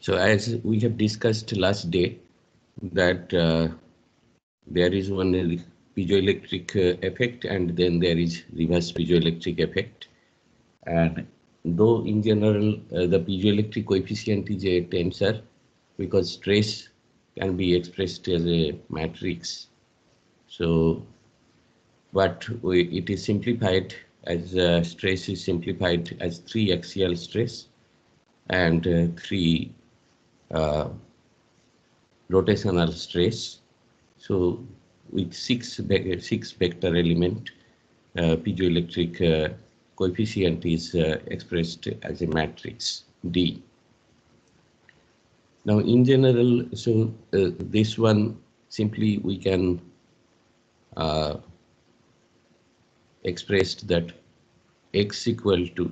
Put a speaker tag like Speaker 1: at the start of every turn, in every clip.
Speaker 1: So as we have discussed last day, that there is one piezoelectric effect, and then there is reverse piezoelectric effect. And though in general the piezoelectric coefficient is a tensor, because stress can be expressed as a matrix. So, but it is simplified as stress is simplified as 3 axial stress and 3 uh, rotational stress. So with six vector element, piezoelectric coefficient is expressed as a matrix D. Now in general, so this one simply we can expressed that x equal to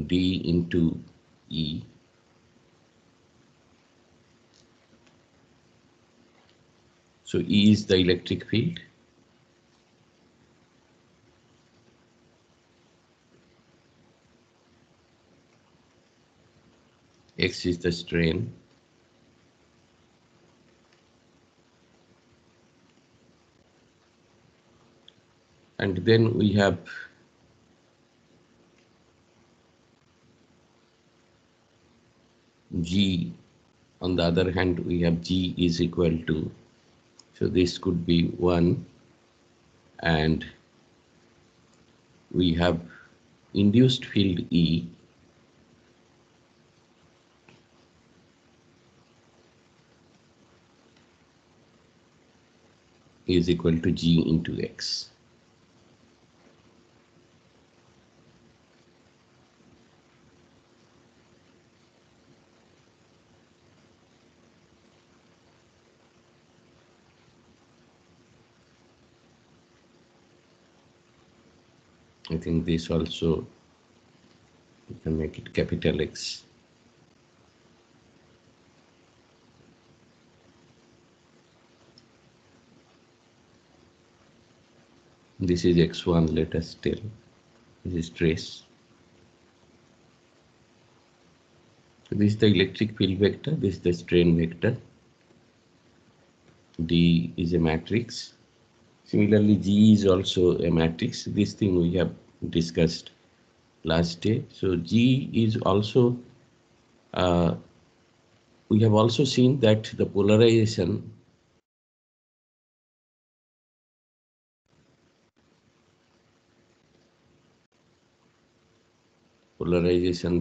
Speaker 1: D into E. So E is the electric field. X is the strain. And then we have G. On the other hand, we have G is equal to, so this could be 1, and we have induced field E is equal to G into X. I think this also, you can make it capital X. This is X1, let us tell. This is trace. So this is the electric field vector, this is the strain vector. D is a matrix. Similarly, G is also a matrix. This thing we have discussed last day. So G is also, we have also seen that the polarization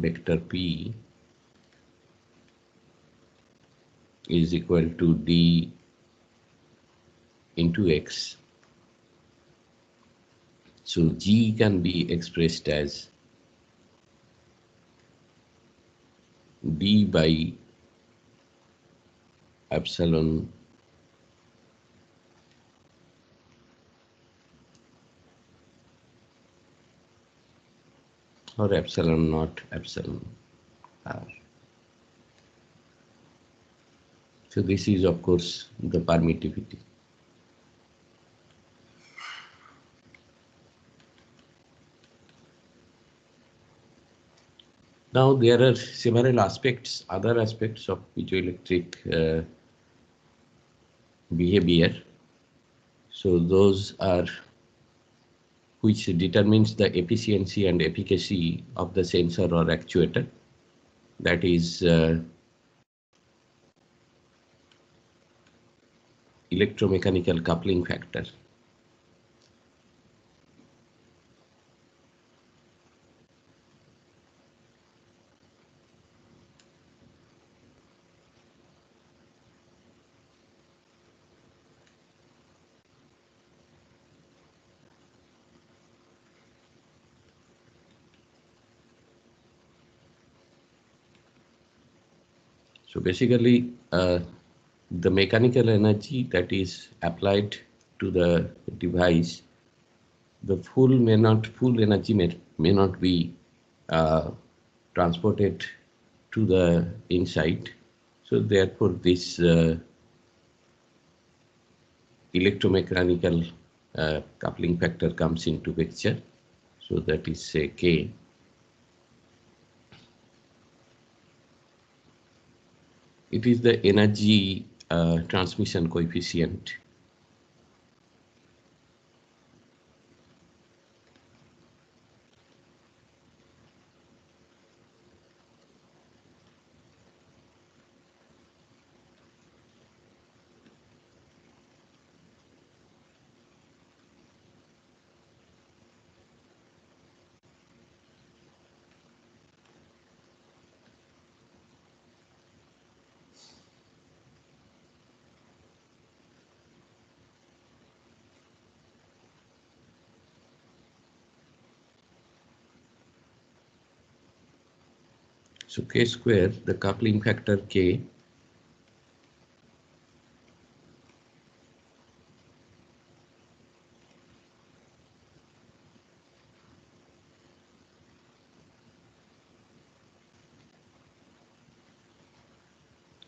Speaker 1: vector P is equal to D into X. So G can be expressed as D by epsilon or epsilon naught epsilon R. So this is of course the permittivity. Now there are several aspects, other aspects of piezoelectric behavior. So those are which determines the efficiency and efficacy of the sensor or actuator. That is electromechanical coupling factor. So basically, the mechanical energy that is applied to the device, the full energy may not be transported to the inside. So therefore, this electromechanical coupling factor comes into picture. So that is say K. it is the energy transmission coefficient. So K square, the coupling factor K,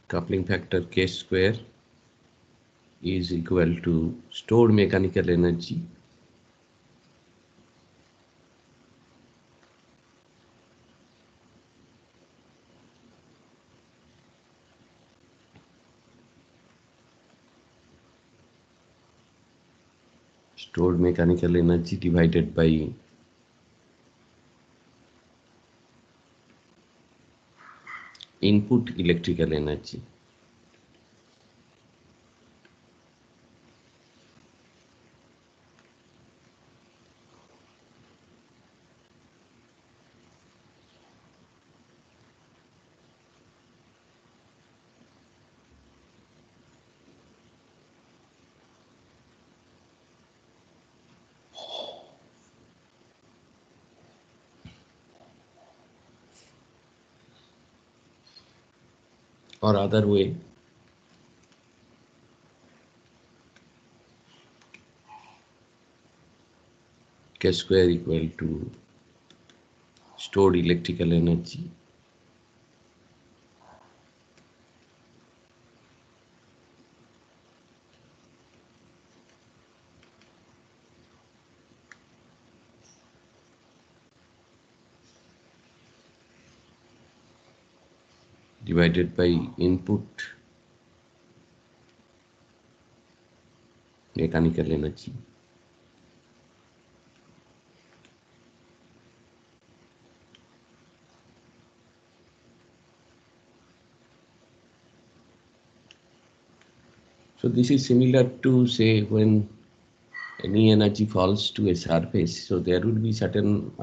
Speaker 1: coupling factor K square is equal to stored mechanical energy divided by input electrical energy. Or other way, K square equal to stored electrical energy divided by input mechanical energy. So this is similar to, say, when any energy falls to a surface, so there would be certain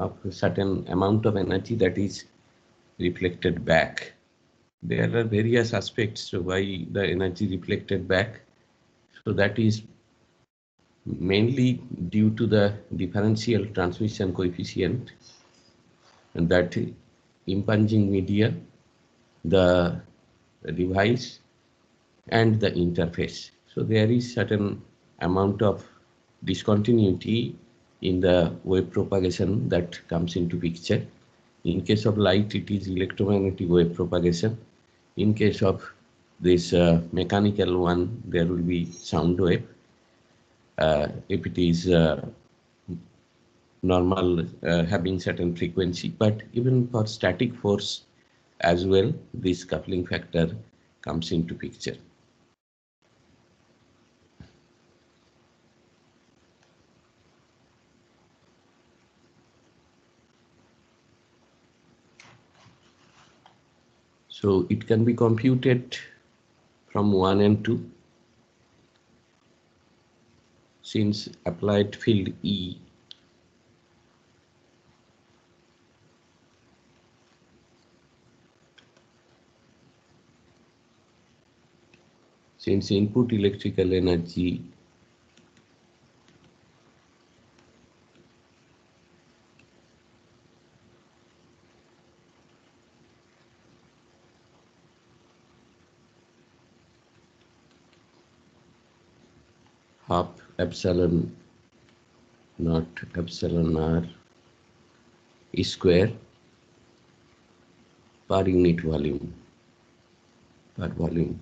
Speaker 1: amount of energy that is reflected back. There are various aspects why the energy reflected back. So that is mainly due to the differential transmission coefficient, and that impinging media, the device, and the interface. So there is certain amount of discontinuity in the wave propagation that comes into picture. In case of light, it is electromagnetic wave propagation. In case of this mechanical one, there will be sound wave. If it is normal, having certain frequency, but even for static force as well, this coupling factor comes into picture. So it can be computed from 1 and 2, since applied field E since input electrical energy half epsilon naught epsilon r square per unit volume, per volume.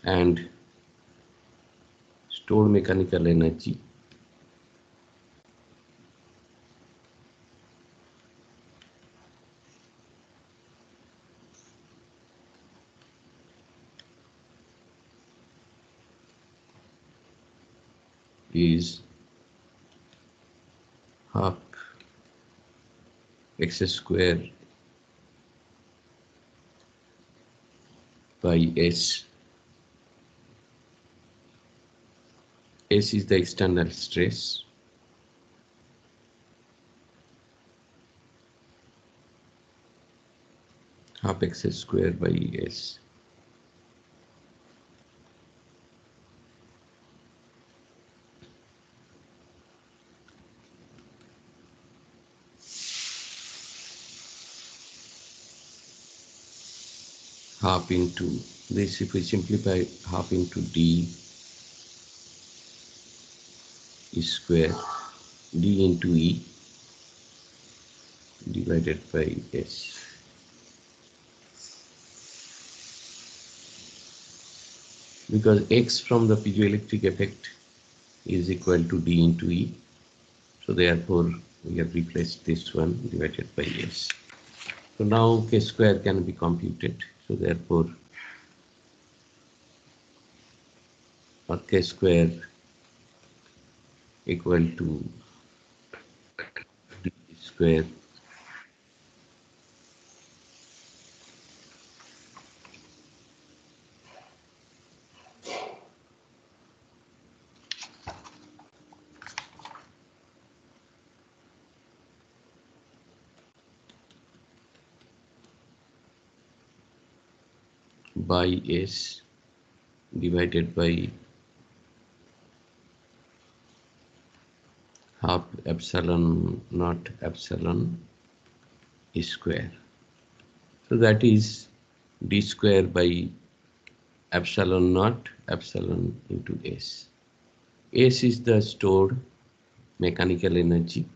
Speaker 1: And stored mechanical energy is half x square by S. S is the external stress. Half x square by S. Half into this, if we simplify, half into D is square, D into E divided by S. Because X from the piezoelectric effect is equal to D into E. So therefore, we have replaced this one divided by S. So now K square can be computed. So therefore, K square equal to D square by S divided by half epsilon naught epsilon square. So that is D square by epsilon naught epsilon into S. S is the stored mechanical energy.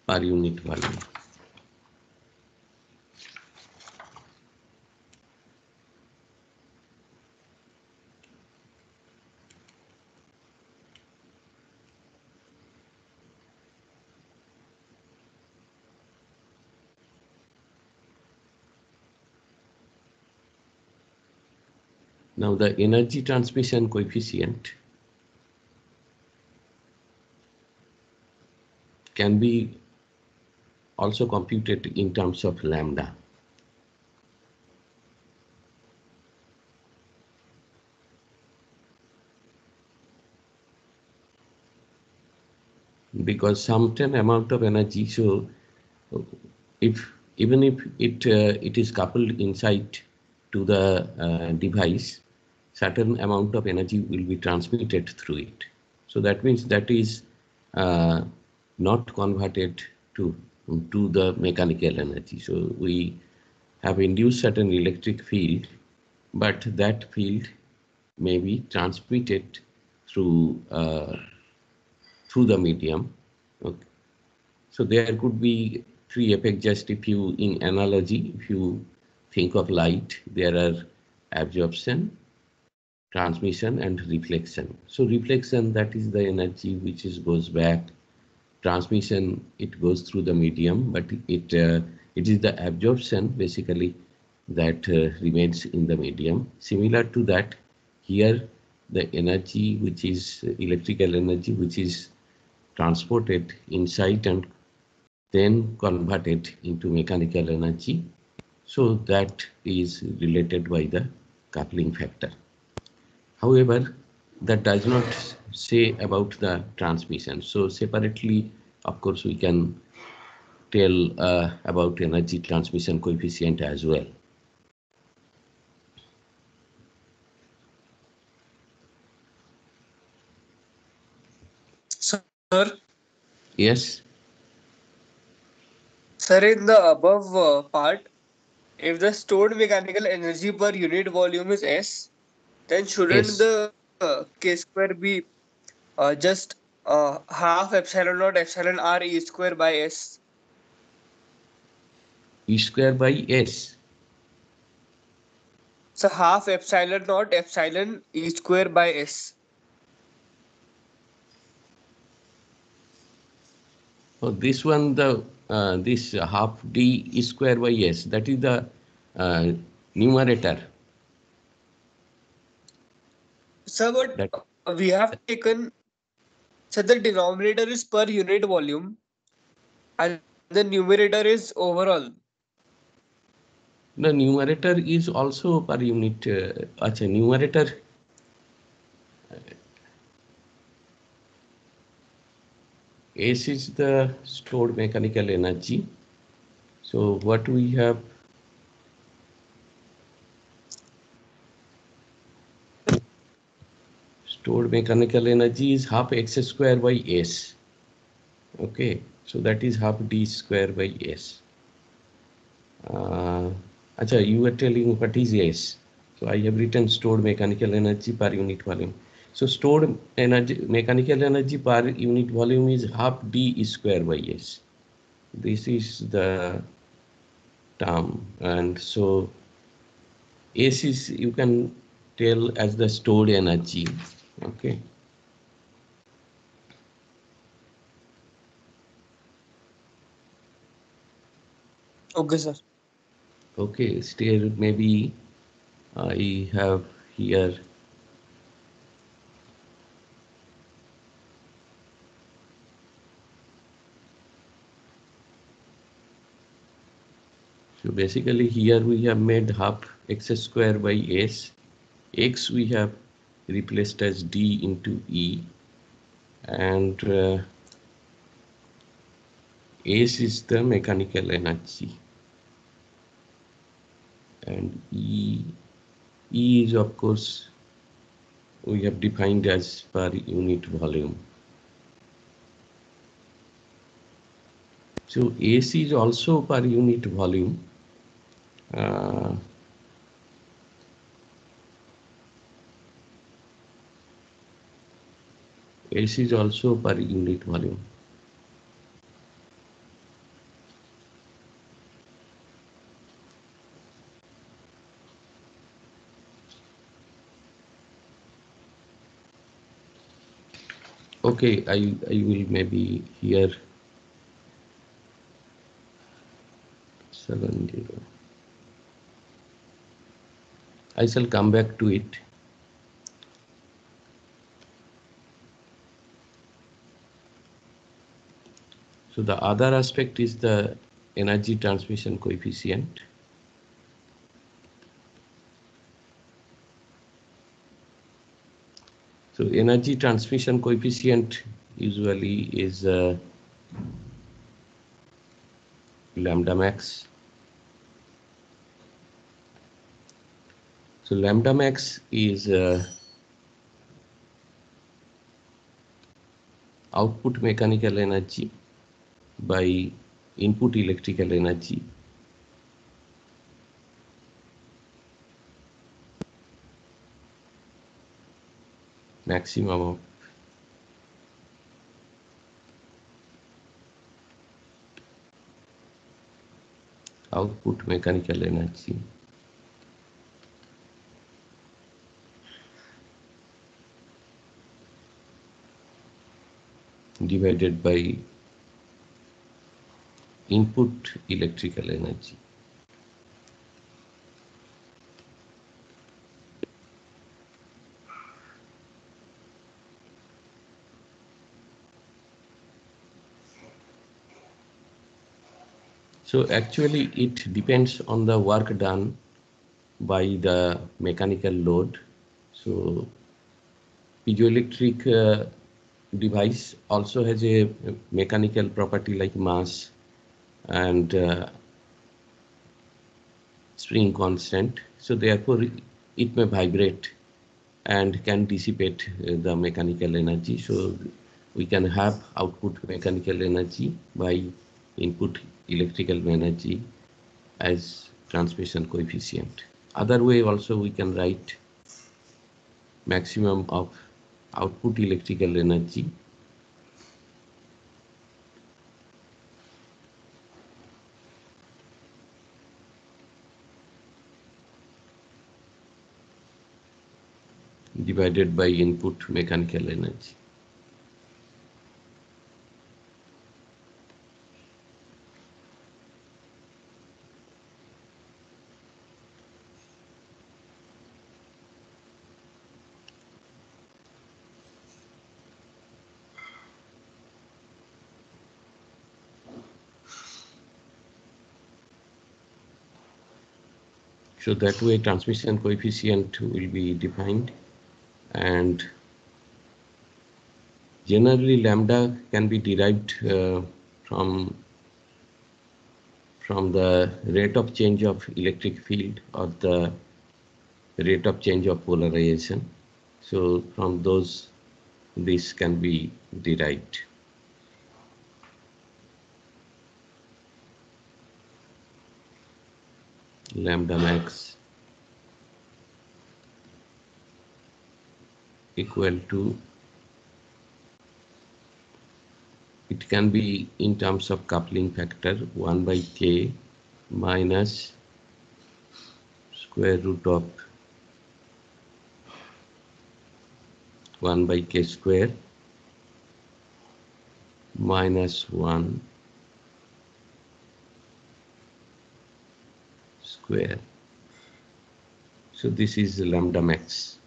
Speaker 1: Per unit volume. Now the energy transmission coefficient can be also computed in terms of lambda. Because certain amount of energy, so even if it is coupled inside to the device, certain amount of energy will be transmitted through it. So that means that is not converted to the mechanical energy. So we have induced certain electric field, but that field may be transmitted through the medium. Okay. So there could be three effects. Just if you, in analogy, if you think of light, there are absorption, transmission, and reflection. So reflection, that is the energy which goes back. Transmission, it goes through the medium, but it is the absorption basically that remains in the medium. Similar to that, here the energy which is electrical energy which is transported inside and then converted into mechanical energy. So that is related by the coupling factor. However, that does not say about the transmission. So separately, of course, we can tell about energy transmission coefficient as well.
Speaker 2: Sir?
Speaker 1: Yes?
Speaker 2: Sir, in the above part, if the stored mechanical energy per unit volume is S, then shouldn't
Speaker 1: Yes.
Speaker 2: the k square be just half epsilon naught epsilon r e square by s?
Speaker 1: E square by S.
Speaker 2: So half epsilon naught epsilon e square by s.
Speaker 1: So this one, the this half D E square by S, that is the numerator.
Speaker 2: So but
Speaker 1: That
Speaker 2: we have taken, so the denominator is per unit volume and the numerator is overall.
Speaker 1: the numerator is also per unit. Acha, numerator. S is the stored mechanical energy. So what we have, stored mechanical energy is half x square by S. Okay, so that is half D square by S. Acha, you were telling what is S. So I have written stored mechanical energy per unit volume. So stored energy, mechanical energy per unit volume is half D square by S. This is the term, and so S is, you can tell as the stored energy. Okay.
Speaker 2: Okay, sir.
Speaker 1: Okay, still maybe I have here. So basically here we have made half x square by S. X we have replaced as D into E, and S is the mechanical energy, and E is of course we have defined as per unit volume. So S is also per unit volume. S is also per unit volume. Okay, I will maybe here 70. I shall come back to it. So the other aspect is the energy transmission coefficient. So energy transmission coefficient usually is lambda max. So lambda max is output mechanical energy by input electrical energy. Maximum of output mechanical energy divided by input electrical energy. So actually it depends on the work done by the mechanical load. So piezoelectric device also has a mechanical property like mass and spring constant. So therefore it may vibrate and can dissipate the mechanical energy. So we can have output mechanical energy by input electrical energy as transmission coefficient. Other way also we can write maximum of output electrical energy divided by input mechanical energy. So that way transmission coefficient will be defined, and generally lambda can be derived from the rate of change of electric field or the rate of change of polarization. So from those, this can be derived. Lambda max equal to, it can be in terms of coupling factor 1 by k minus square root of 1 by k square minus 1 square. So this is lambda max.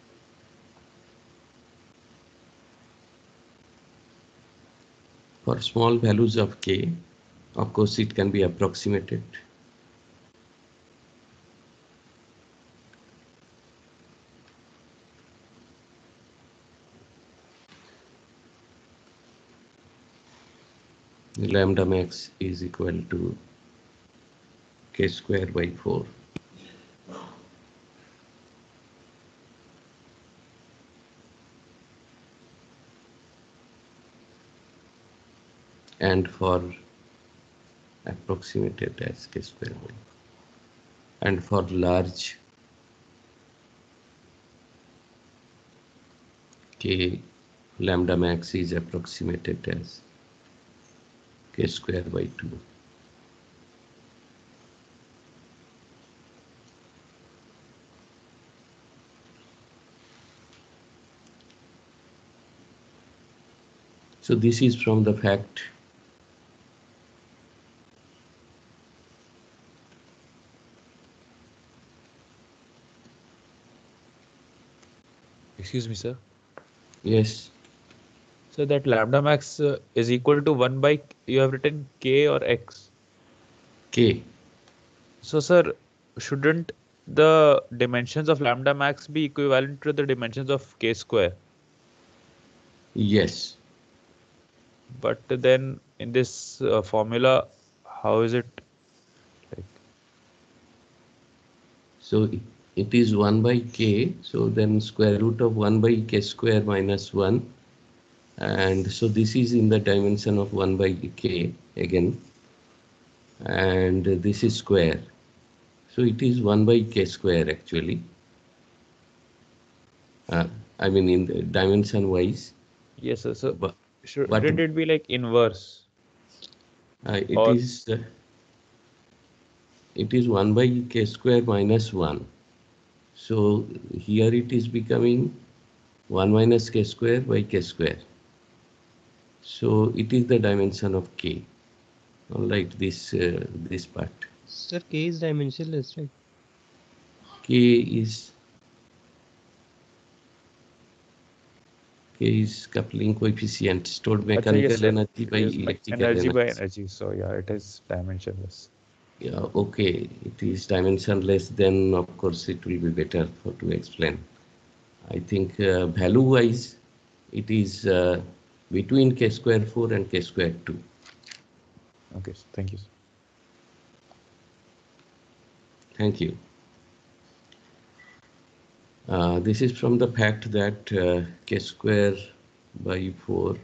Speaker 1: For small values of k, of course, it can be approximated. Lambda max is equal to k square by 4. And for approximated as k square by 4. And for large k, lambda max is approximated as k square by 2. So this is from the fact
Speaker 3: Excuse me, sir.
Speaker 1: yes.
Speaker 3: So that lambda max is equal to 1 by, you have written k or x?
Speaker 1: K.
Speaker 3: So, sir, shouldn't the dimensions of lambda max be equivalent to the dimensions of k square?
Speaker 1: Yes.
Speaker 3: But then in this formula, how is it like?
Speaker 1: So it is 1 by k. So then square root of 1 by k square minus 1. And so this is in the dimension of 1 by k again. And this is square. So it is 1 by k square actually. I mean in the dimension wise.
Speaker 3: Yes, sir. So
Speaker 1: But
Speaker 3: shouldn't it be like inverse?
Speaker 1: it
Speaker 3: Or
Speaker 1: is 1 by k square minus 1. So here it is becoming 1 minus k square by k square. So it is the dimension of k, unlike this part.
Speaker 4: Sir, K is dimensionless, right?
Speaker 1: K is coupling coefficient, stored mechanical
Speaker 3: yes, sir.
Speaker 1: energy by
Speaker 3: Yes,
Speaker 1: electrical
Speaker 3: energy by
Speaker 1: energy.
Speaker 3: energy. So yeah, it is dimensionless.
Speaker 1: Yeah, okay, it is dimensionless, then of course it will be better to explain. I think value-wise, it is between k square 4 and k square 2.
Speaker 3: Okay, so thank you, sir.
Speaker 1: Thank you. This is from the fact that k square by 4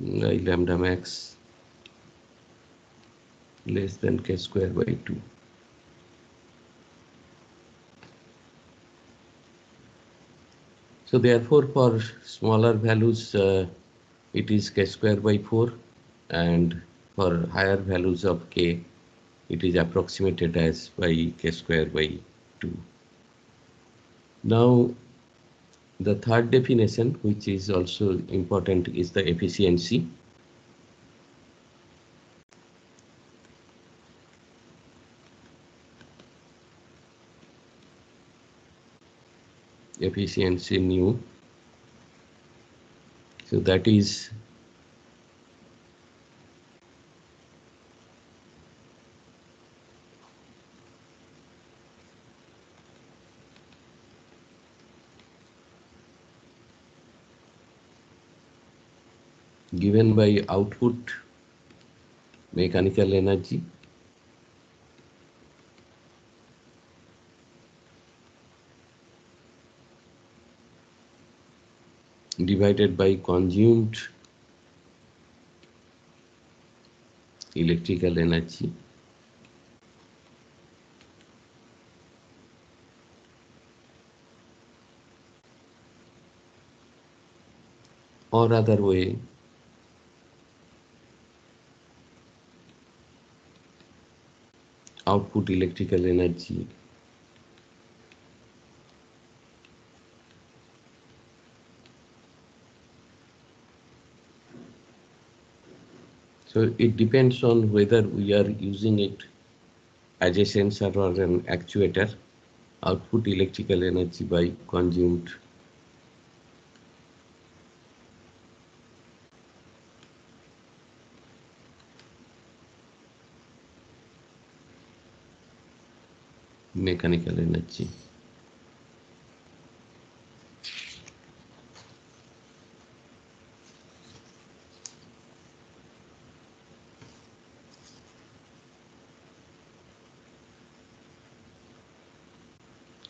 Speaker 1: lambda max less than k square by 2. So therefore, for smaller values, it is k square by 4, and for higher values of k, it is approximated as by k square by 2. Now, the third definition, which is also important, is the efficiency. Efficiency nu. So that is given by output mechanical energy divided by consumed electrical energy or other way output electrical energy so it depends on whether we are using it as a sensor or an actuator. Output electrical energy by consumed mechanical energy.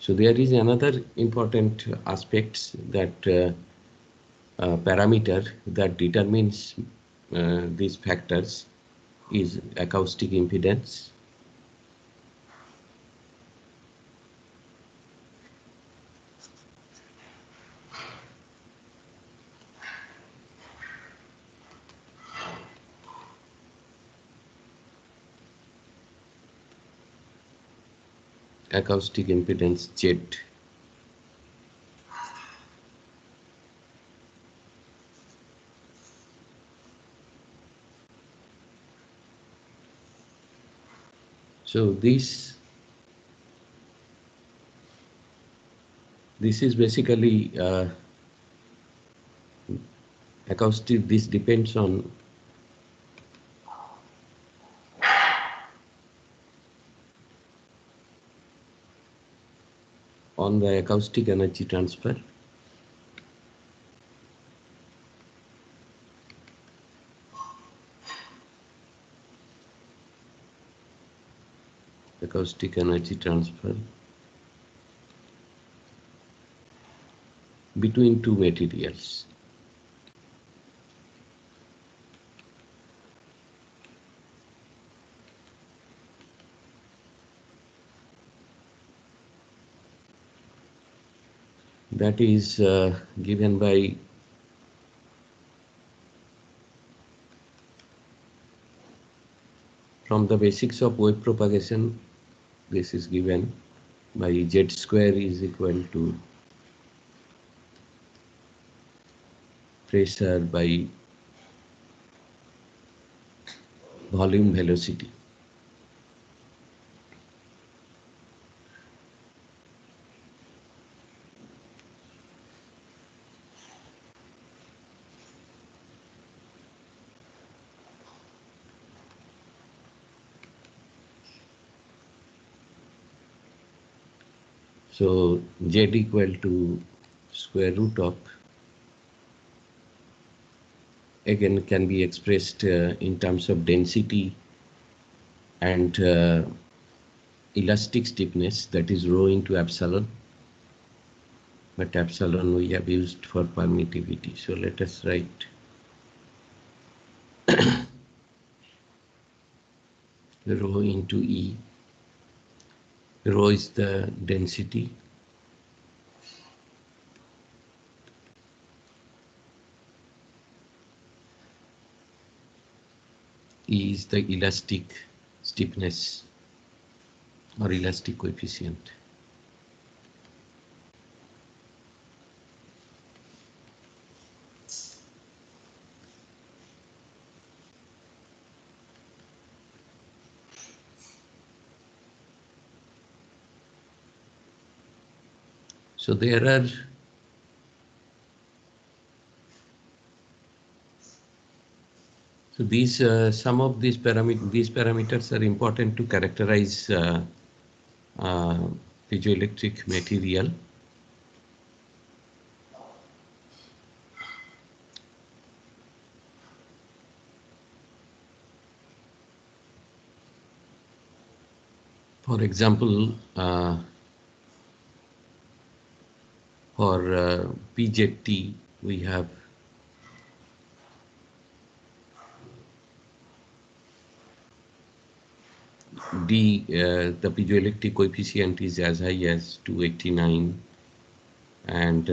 Speaker 1: So there is another important aspect that parameter that determines these factors is acoustic impedance. Acoustic impedance Z. So this is basically acoustic. This depends on the acoustic energy transfer. Acoustic energy transfer between two materials. That is given by from the basics of wave propagation. This is given by Z square is equal to pressure by volume velocity. So Z equal to square root of, again can be expressed in terms of density and elastic stiffness, that is rho into epsilon, but epsilon we have used for permittivity. So let us write rho into E. Rho is the density E is the elastic stiffness or elastic coefficient. So there are these some of these parameters are important to characterize piezoelectric material. For example, for PZT, we have D, the piezoelectric coefficient is as high as 289, and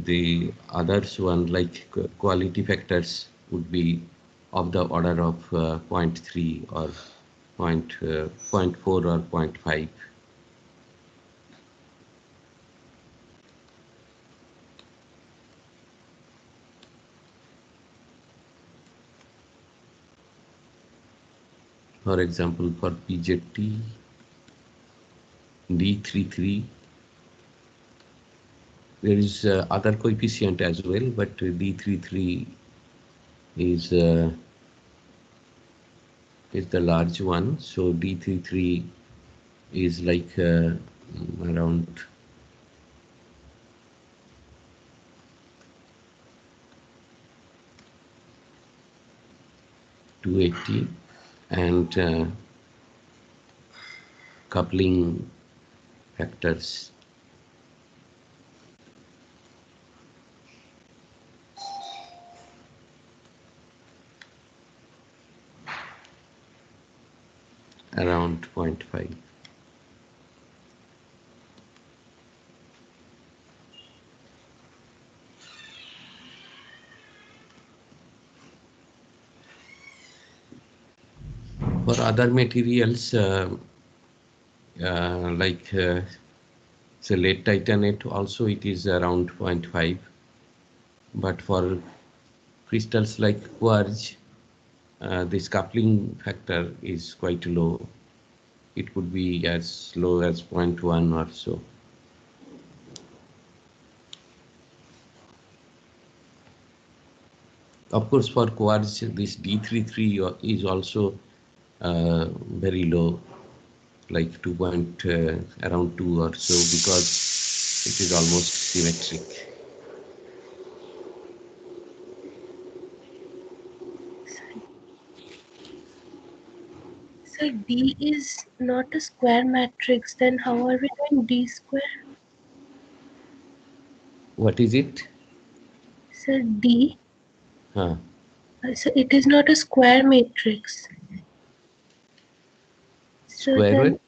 Speaker 1: the others one like quality factors would be of the order of 0.3 or 0.4 or 0.5. For example, for PZT, D33, there is other coefficient as well, but D33 is the large one. So D33 is like around 280, and coupling factors around 0.5. For other materials like say lead titanate, also it is around 0.5, but for crystals like quartz, this coupling factor is quite low. It could be as low as 0.1 or so. Of course, for quartz, this D33 is also very low, like around 2 or so, because it is almost symmetric.
Speaker 5: So D is not a square matrix, then how are we doing D square?
Speaker 1: What is it?
Speaker 5: So D,
Speaker 1: Huh.
Speaker 5: so it is not a square matrix. So
Speaker 1: Square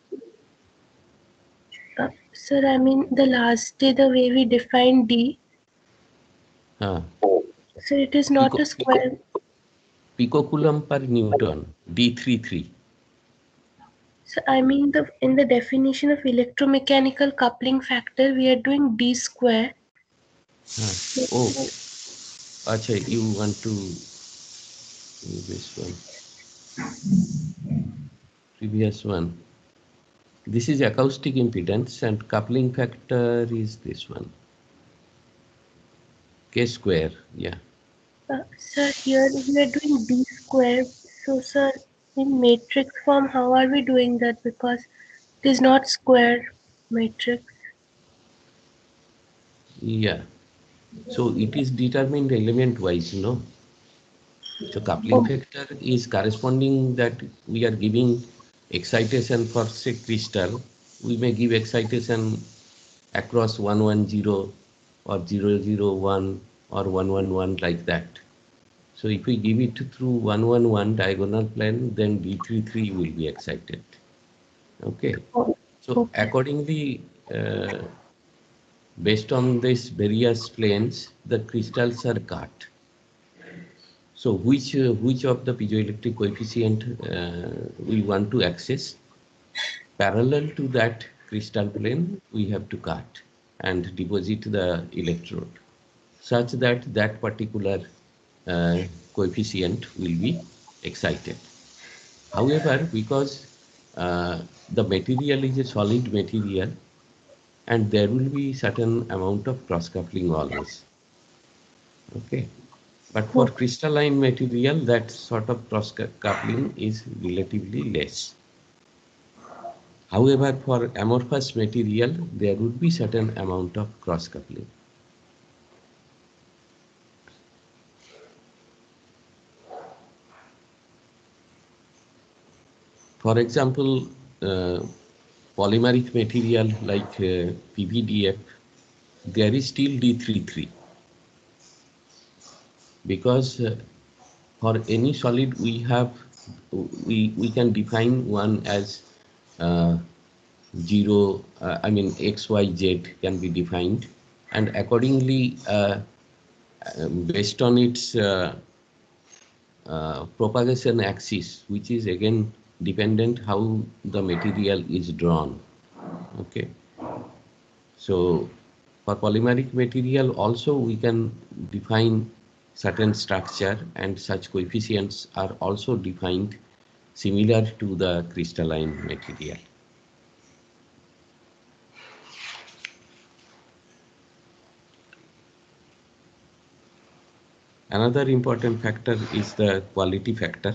Speaker 5: then, sir, I mean the last day the way we define D,
Speaker 1: Huh.
Speaker 5: so it is not a square.
Speaker 1: Picocoulomb per Newton, D33.
Speaker 5: So I mean in the definition of electromechanical coupling factor, we are doing D square.
Speaker 1: Huh. Oh, Acha, you want to this one, previous one. This is acoustic impedance, and coupling factor is this one, K square. Yeah.
Speaker 5: Sir, here we are doing D square. So sir, in matrix form, how are we doing that? Because it is not square matrix.
Speaker 1: Yeah. So it is determined element wise, no? So coupling factor is corresponding that we are giving excitation for say crystal. We may give excitation across 110 or 001 or 111 like that. So if we give it through 111 diagonal plane, then D33 will be excited. Okay. So accordingly, based on these various planes, the crystals are cut. So which of the piezoelectric coefficient we want to access? Parallel to that crystal plane, we have to cut and deposit the electrode such that that particular coefficient will be excited. However, because the material is a solid material and there will be certain amount of cross coupling always. Okay. But for crystalline material, that sort of cross coupling is relatively less. However, for amorphous material, there would be certain amount of cross coupling. For example, polymeric material like PVDF, there is still D33 because for any solid we can define one as 0, I mean X, Y, Z can be defined, and accordingly based on its propagation axis, which is again dependent how the material is drawn. Okay, so for polymeric material also we can define certain structure, and such coefficients are also defined similar to the crystalline material. Another important factor is the quality factor.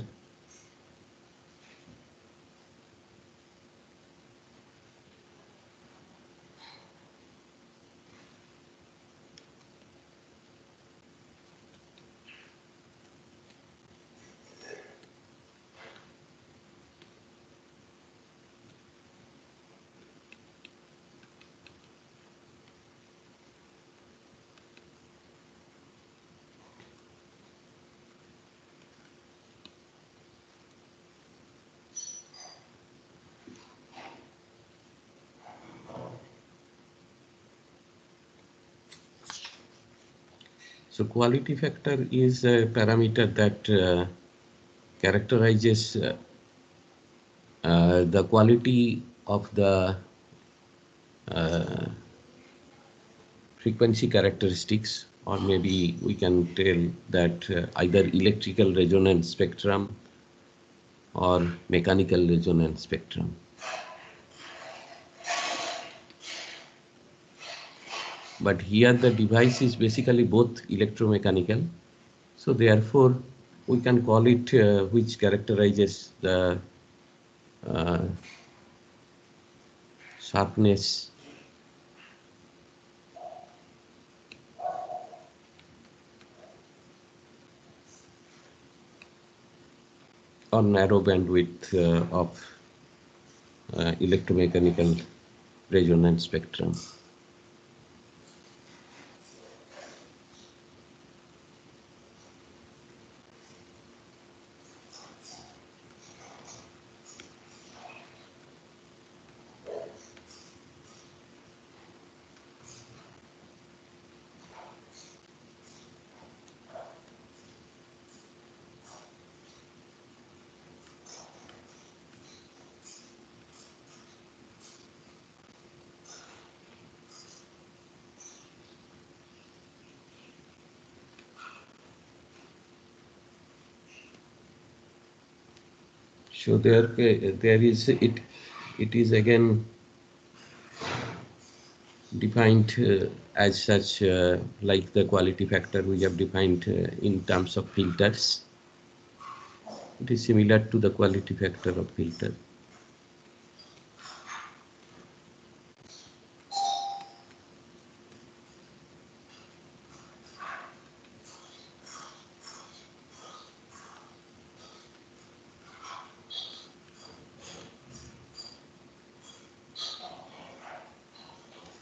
Speaker 1: So quality factor is a parameter that characterizes the quality of the frequency characteristics, or maybe we can tell that either electrical resonance spectrum or mechanical resonance spectrum. But here the device is basically both electromechanical, so therefore we can call it which characterizes the sharpness or narrow bandwidth of electromechanical resonance spectrum. So there is it. It is again defined as such, like the quality factor we have defined in terms of filters. It is similar to the quality factor of filter.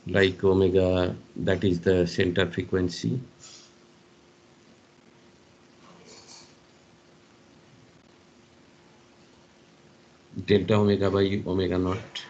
Speaker 1: Like omega, that is the center frequency. Delta omega by omega naught.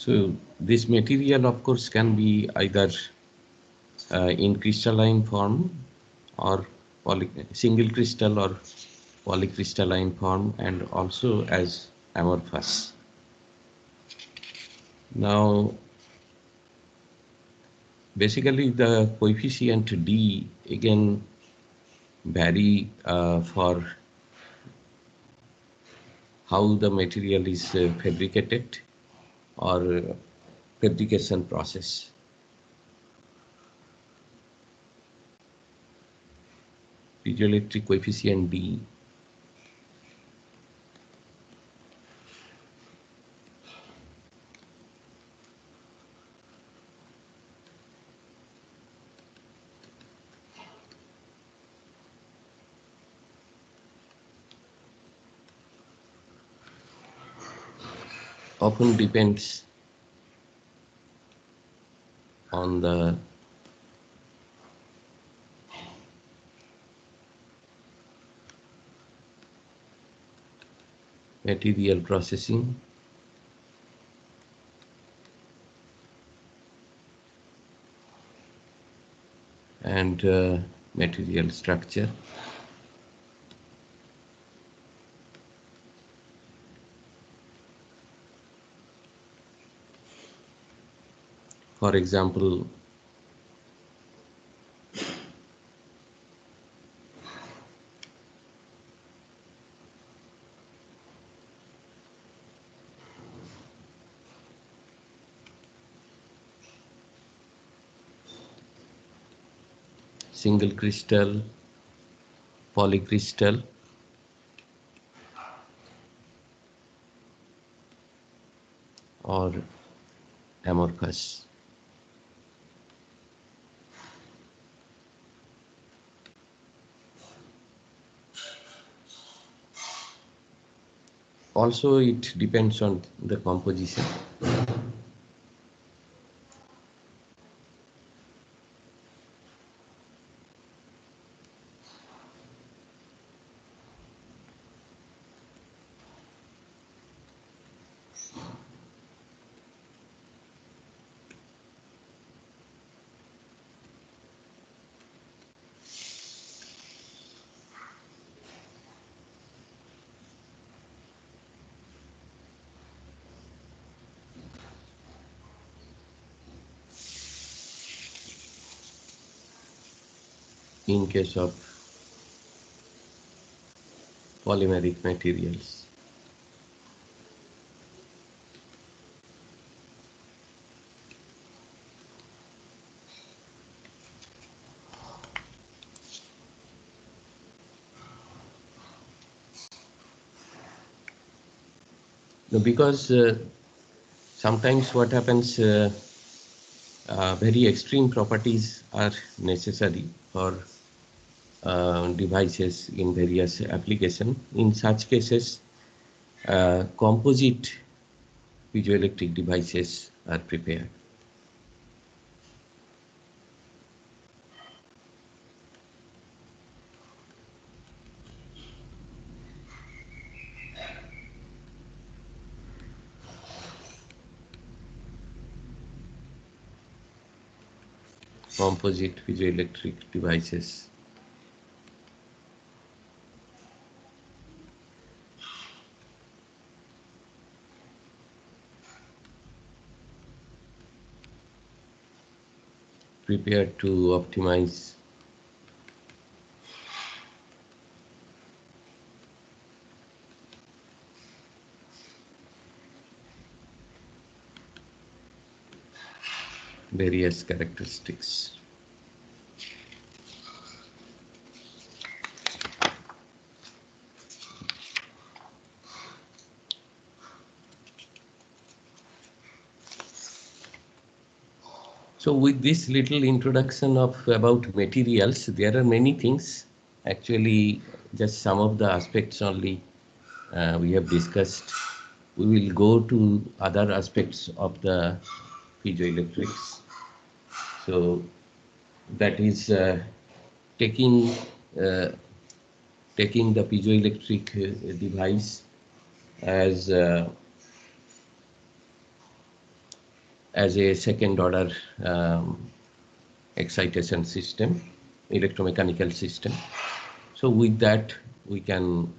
Speaker 1: So this material, of course, can be either in crystalline form or single crystal or polycrystalline form, and also as amorphous. Now, basically the coefficient D again vary for how the material is fabricated or fabrication process. Piezoelectric coefficient D. Often depends on the material processing and material structure. For example, single crystal, polycrystal, or amorphous. Also, it depends on the composition. In case of polymeric materials. No, because sometimes what happens, very extreme properties are necessary for devices in various applications. In such cases, composite piezoelectric devices are prepared. Composite piezoelectric devices. Prepared to optimize various characteristics. So with this little introduction of about materials, there are many things. Actually, just some of the aspects only we have discussed. We will go to other aspects of the piezoelectrics. So that is taking taking the piezoelectric device as as a second order excitation system, electromechanical system. So with that, we can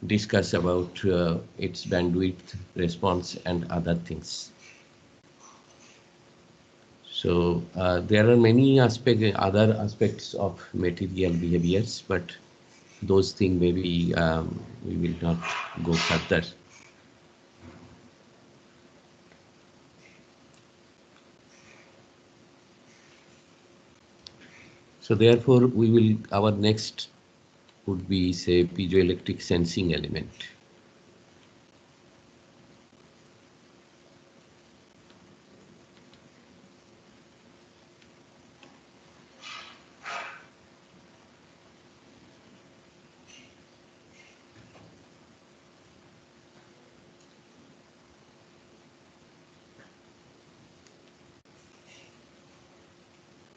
Speaker 1: discuss about its bandwidth, response, and other things. So there are many other aspects of material behaviors, but those things maybe we will not go further. So therefore, our next would be, say, piezoelectric sensing element.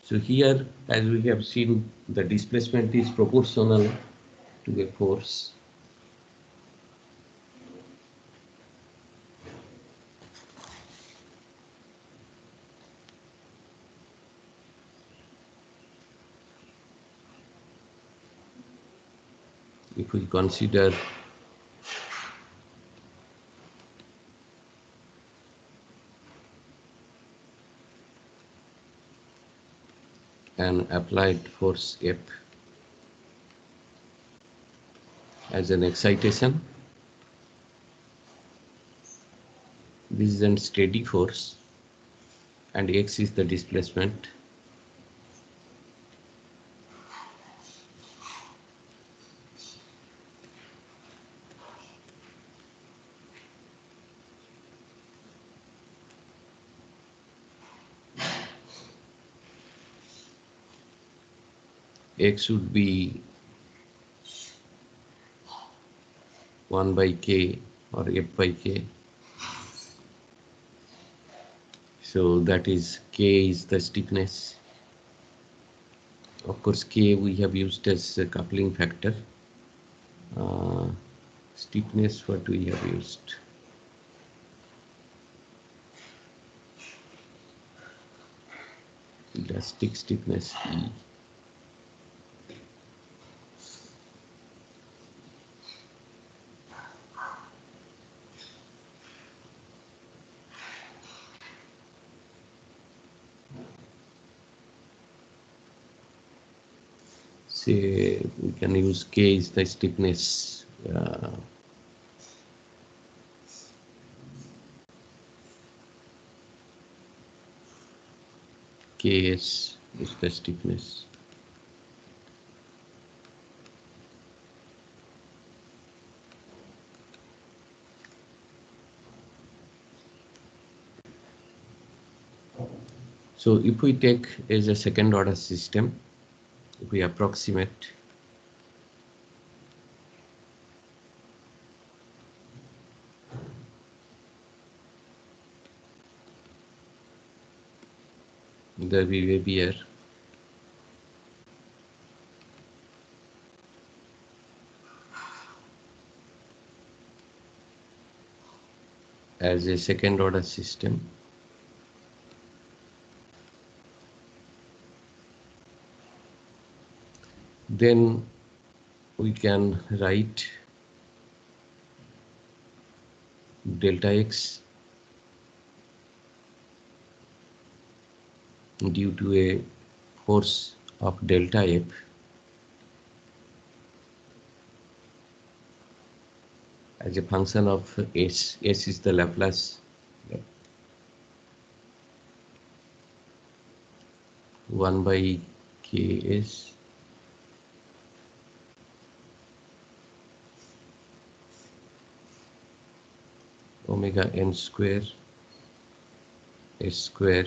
Speaker 1: So here, as we have seen, the displacement is proportional to a force. If we consider an applied force F as an excitation, this is a steady force, and x is the displacement. X would be 1 by k or F by k. So that is k is the stiffness. Of course, k we have used as a coupling factor. Stiffness, what we have used? Elastic stiffness E. Say we can use k is the stiffness. Ks is the stiffness. So if we take as a second order system, if we approximate the behavior as a second order system, then we can write delta x due to a force of delta F as a function of s. S is the Laplace 1 by ks omega n square s square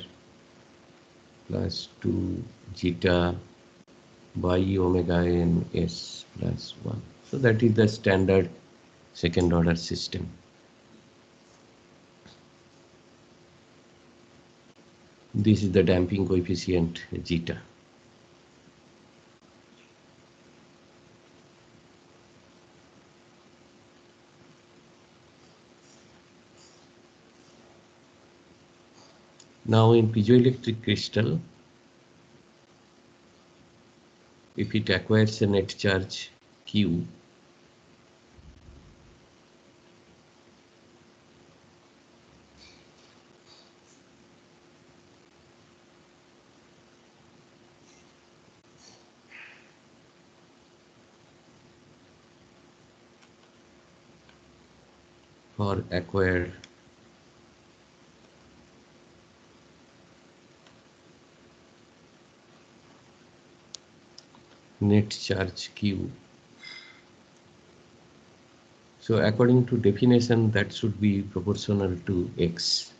Speaker 1: plus 2 zeta by omega n s plus 1. So that is the standard second order system. This is the damping coefficient zeta. Now in piezoelectric crystal, if it acquires a net charge Q, or acquire net charge Q. So according to definition, that should be proportional to X.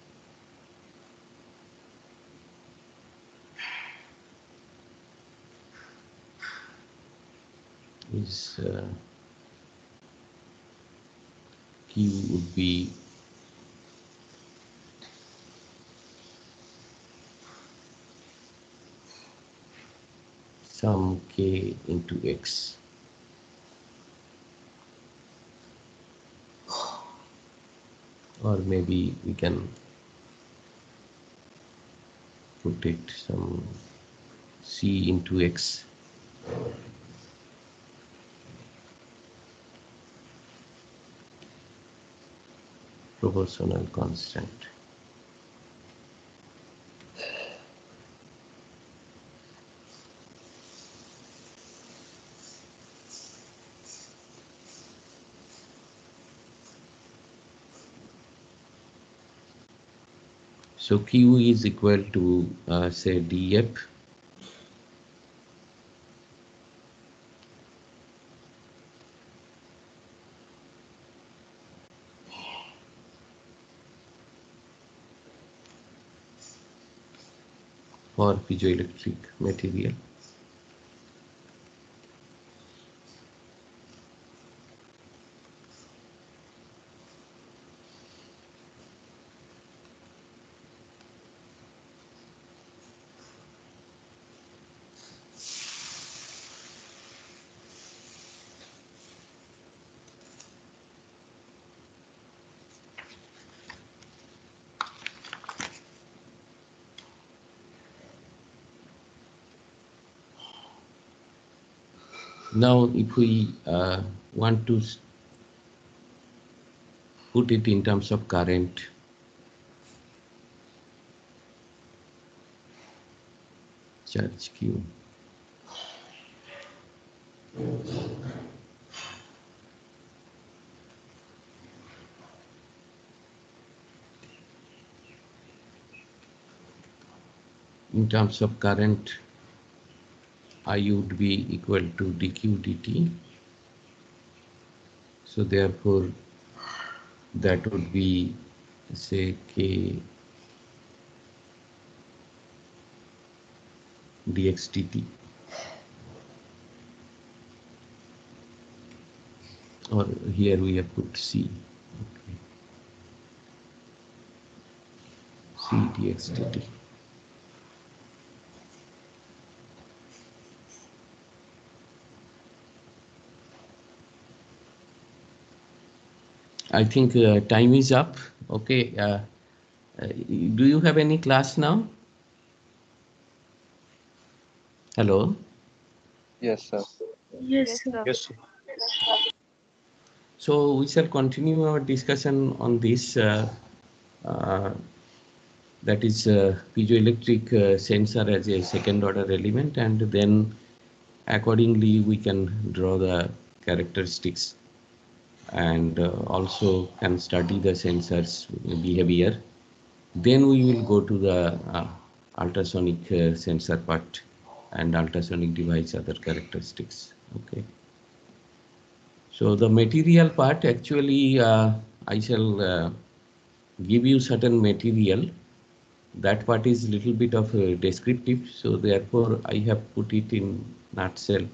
Speaker 1: Is Q would be some K into X. Or maybe we can put it some C into X. Proportional constant. So Q is equal to say dF for piezoelectric material. Now, if we want to put it in terms of current, charge Q. In terms of current, I would be equal to dq dt. So therefore, that would be, say, K dx dt. Or here we have put C. Okay. C dx dt. I think time is up. Okay. Do you have any class now? Hello?
Speaker 6: Yes, sir.
Speaker 5: Yes, sir.
Speaker 2: Yes.
Speaker 1: So we shall continue our discussion on this. That is piezoelectric sensor as a second order element, and then accordingly we can draw the characteristics and also can study the sensor's behavior. Then we will go to the ultrasonic sensor part and ultrasonic device other characteristics. Okay. So the material part, actually I shall give you certain material. That part is little bit of descriptive, so therefore I have put it in nutshell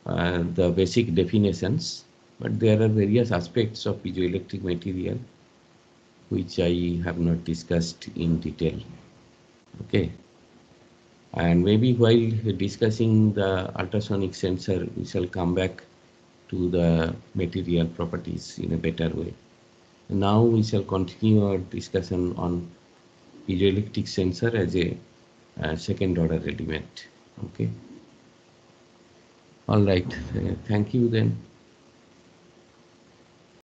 Speaker 1: the basic definitions. But there are various aspects of piezoelectric material which I have not discussed in detail. Okay. And maybe while discussing the ultrasonic sensor, we shall come back to the material properties in a better way. Now we shall continue our discussion on piezoelectric sensor as a second order element. Okay. All right. Thank you then.